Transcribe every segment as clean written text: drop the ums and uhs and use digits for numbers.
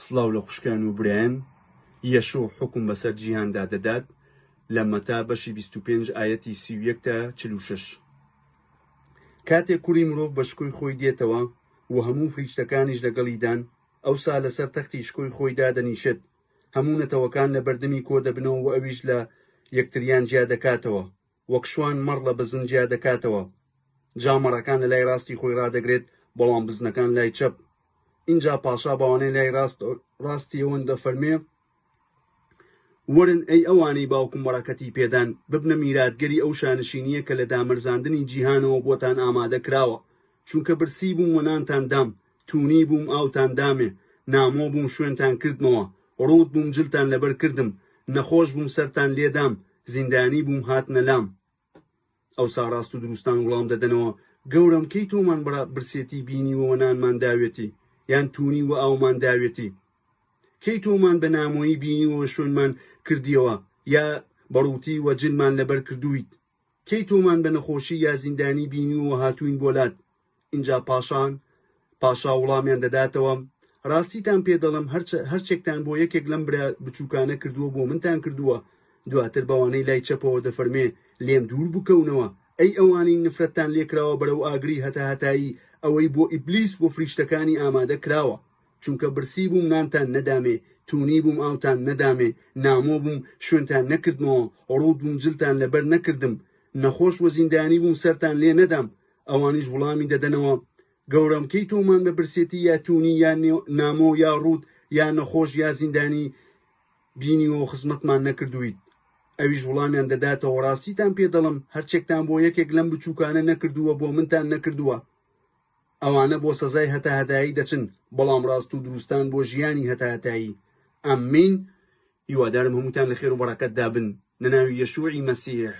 سڵاو لە خوشکان و برایان یەشوع حکم بەسەر جیهاندا دەدات لە مەتا بەشی 25 ئایەتی 31 تا 46. کاتێک کوڕی مرۆڤ بە شکۆی خۆی دێتەوە و هەموو فریشتەکانیش لەگەڵیدان ئەوسا لەسەر تەختی شکۆی خۆیدا دەنیشێت هەموو نەتەوەکان لە بەردەمی کۆ دەبنەوە و ئەویش لە یەکتریان جیا دەکاتەوە وەک شوان مەڕ لە بزن جیا دەکاتەوە. جامەڕەکان لە لای ڕاستی خۆی ڕادەگرێت بەڵام بزنەکان لای چەپ. اینجا پاشا بەوانەی لای ڕاستی ئەوەن دەفەرمێ وەرن ئەی ئەوانەی باوکم بەڕەکەتی پێدان ببنە میراتگەری ئەو شانشینیە کە لە دامەرزاندنی جیهانەوە بۆتان ئامادە کراوە، چونکە برسی بووم وەنانتان دام، تونی بووم ئاوتان دامێ، نامۆ بووم شوێنتان کردمەوە، ڕوود بووم جلتان لەبەر کردم، نەخۆش بووم سەرتان لێدام، زیندانی بووم هاتنە لام. ئەوسا ڕاست و دروستان وڵام دەدەنەوە گەورم کەی تۆمان برسێتی بینی و وەنانمان داوێتی یان تونی و ئاومان داوێتی؟ کەی تۆمان بە نامۆیی بینیوە شوێنمان کردیەوە یا بەڕووتی و جلمان لەبەر کردویت؟ کەی تۆمان بە نەخۆشی یا زیندانی بینیوە هاتوین بۆلات؟ اینجا پاشا وڵامیان دەداتەوە ڕاستیتان پێ دەڵم هەرچێکتان بۆ یەکێک لەم برا بچووکانە کردووە بۆ منتان کردووە. دواتر بەوانەی لای چەپەوە دەفەرمێ لێم دوور بکەونەوە ئەی ئەوانەی نفرەتتان لێکراوە بەرەو ئاگری هەتایی ئەوەی بۆ ئیبلیس بۆ فریشتەکانی ئامادە کراوە، چونکە برسی بووم نانتان نەدامێ، تونی بووم ئاوتان نەدامێ، نامۆ بووم شوێنتان نەکردمەوە، ڕوود بووم جلتان لەبەر نەکردم، نەخۆش و زیندانی بووم سەرتان لێ نەدام. ئەوانیش وڵامی دەدەنەوە گەورم کەی تۆمان بە برسێتی یا تونی یا نامۆ یا ڕوود یا نەخۆش یا زیندانی بینیوە خزمەتمان نەکردویت؟ ئەویش وڵامیان دەداتەوە ڕاستیتان پێ دەڵم هەرچێکتان بۆ یەکێک لەم بچووکانە نەکردووە بۆ منتان نەکردووە. ئەوانە بۆ سەزای هەتایی دەچن، بەڵام ڕاست و دروستان بۆ ژیانی هەتایی. ئەمین. هیوادارم هەمووتان لە خێر و بەڕەکەتدا بن لە ناوی یەشوعی مەسیح.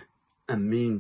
ئەمین.